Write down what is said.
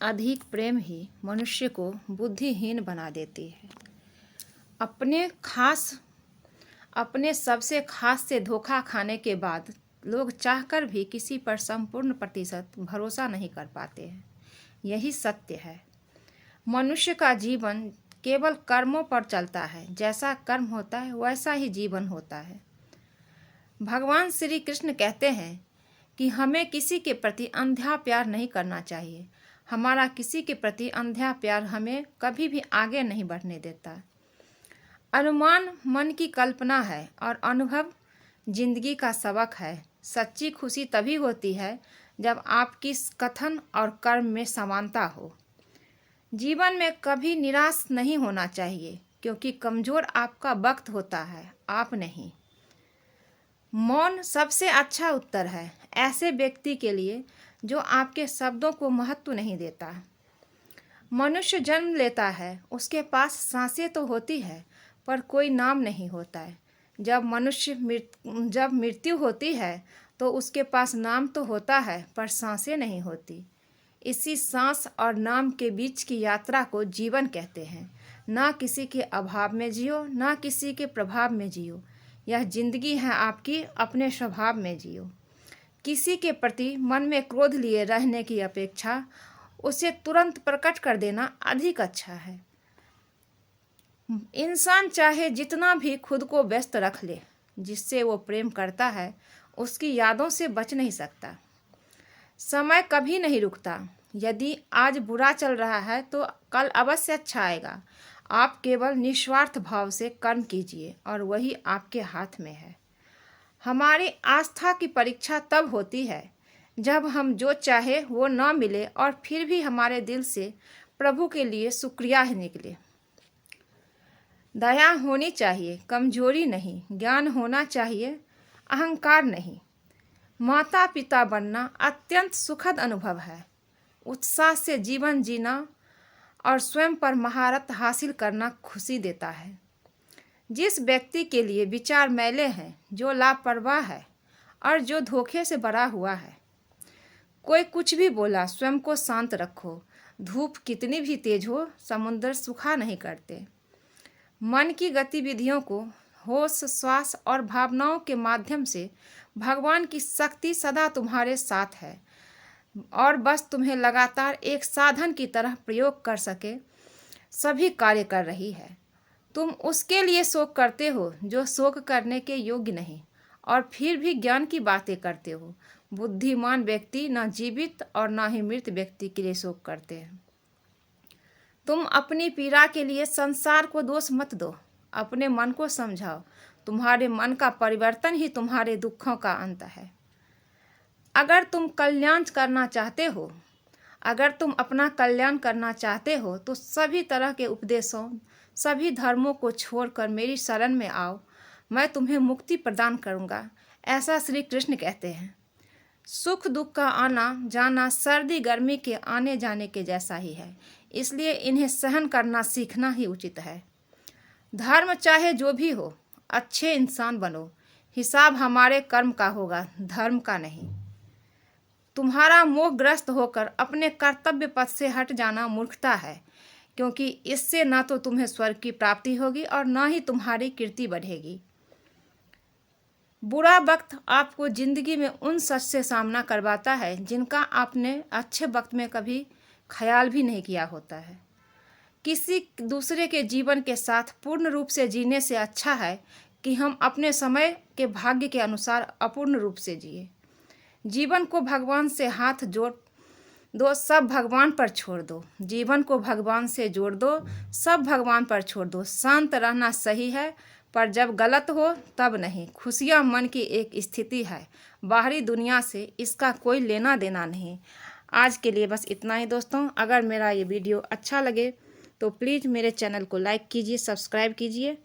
अधिक प्रेम ही मनुष्य को बुद्धिहीन बना देती है। अपने सबसे खास से धोखा खाने के बाद लोग चाहकर भी किसी पर संपूर्ण प्रतिशत भरोसा नहीं कर पाते हैं। यही सत्य है। मनुष्य का जीवन केवल कर्मों पर चलता है। जैसा कर्म होता है वैसा ही जीवन होता है। भगवान श्री कृष्ण कहते हैं कि हमें किसी के प्रति अंधा प्यार नहीं करना चाहिए। हमारा किसी के प्रति अंधा प्यार हमें कभी भी आगे नहीं बढ़ने देता। अनुमान मन की कल्पना है और अनुभव जिंदगी का सबक है। सच्ची खुशी तभी होती है जब आपकी कथन और कर्म में समानता हो। जीवन में कभी निराश नहीं होना चाहिए, क्योंकि कमजोर आपका वक्त होता है, आप नहीं। मौन सबसे अच्छा उत्तर है ऐसे व्यक्ति के लिए जो आपके शब्दों को महत्व नहीं देता। मनुष्य जन्म लेता है, उसके पास सांसें तो होती है पर कोई नाम नहीं होता है। जब मृत्यु होती है तो उसके पास नाम तो होता है पर सांसें नहीं होती। इसी सांस और नाम के बीच की यात्रा को जीवन कहते हैं। ना किसी के अभाव में जियो, ना किसी के प्रभाव में जियो। यह जिंदगी है आपकी, अपने स्वभाव में जियो। किसी के प्रति मन में क्रोध लिए रहने की अपेक्षा उसे तुरंत प्रकट कर देना अधिक अच्छा है। इंसान चाहे जितना भी खुद को व्यस्त रख ले, जिससे वो प्रेम करता है उसकी यादों से बच नहीं सकता। समय कभी नहीं रुकता। यदि आज बुरा चल रहा है तो कल अवश्य अच्छा आएगा। आप केवल निस्वार्थ भाव से कर्म कीजिए और वही आपके हाथ में है। हमारी आस्था की परीक्षा तब होती है जब हम जो चाहे वो ना मिले और फिर भी हमारे दिल से प्रभु के लिए शुक्रिया ही निकले। दया होनी चाहिए, कमजोरी नहीं। ज्ञान होना चाहिए, अहंकार नहीं। माता पिता बनना अत्यंत सुखद अनुभव है। उत्साह से जीवन जीना और स्वयं पर महारत हासिल करना खुशी देता है। जिस व्यक्ति के लिए विचार मैले हैं, जो लापरवाह है और जो धोखे से भरा हुआ है, कोई कुछ भी बोला, स्वयं को शांत रखो। धूप कितनी भी तेज हो, समुद्र सूखा नहीं करते। मन की गतिविधियों को होश, श्वास और भावनाओं के माध्यम से भगवान की शक्ति सदा तुम्हारे साथ है और बस तुम्हें लगातार एक साधन की तरह प्रयोग कर सके सभी कार्य कर रही है। तुम उसके लिए शोक करते हो जो शोक करने के योग्य नहीं, और फिर भी ज्ञान की बातें करते हो। बुद्धिमान व्यक्ति न जीवित और न ही मृत व्यक्ति के लिए शोक करते हैं। तुम अपनी पीड़ा के लिए संसार को दोष मत दो, अपने मन को समझाओ। तुम्हारे मन का परिवर्तन ही तुम्हारे दुखों का अंत है। अगर तुम अपना कल्याण करना चाहते हो तो सभी तरह के उपदेशों, सभी धर्मों को छोड़कर मेरी शरण में आओ, मैं तुम्हें मुक्ति प्रदान करूंगा, ऐसा श्री कृष्ण कहते हैं। सुख दुख का आना जाना सर्दी गर्मी के आने जाने के जैसा ही है, इसलिए इन्हें सहन करना सीखना ही उचित है। धर्म चाहे जो भी हो, अच्छे इंसान बनो। हिसाब हमारे कर्म का होगा, धर्म का नहीं। तुम्हारा मोहग्रस्त होकर अपने कर्तव्य पथ से हट जाना मूर्खता है, क्योंकि इससे न तो तुम्हें स्वर्ग की प्राप्ति होगी और न ही तुम्हारी कीर्ति बढ़ेगी। बुरा वक्त आपको जिंदगी में उन सच से सामना करवाता है जिनका आपने अच्छे वक्त में कभी ख्याल भी नहीं किया होता है। किसी दूसरे के जीवन के साथ पूर्ण रूप से जीने से अच्छा है कि हम अपने समय के भाग्य के अनुसार अपूर्ण रूप से जिए। जीवन को भगवान से हाथ जोड़ दो, सब भगवान पर छोड़ दो। जीवन को भगवान से जोड़ दो, सब भगवान पर छोड़ दो। शांत रहना सही है, पर जब गलत हो तब नहीं। खुशियाँ मन की एक स्थिति है, बाहरी दुनिया से इसका कोई लेना देना नहीं। आज के लिए बस इतना ही दोस्तों। अगर मेरा ये वीडियो अच्छा लगे तो प्लीज़ मेरे चैनल को लाइक कीजिए, सब्सक्राइब कीजिए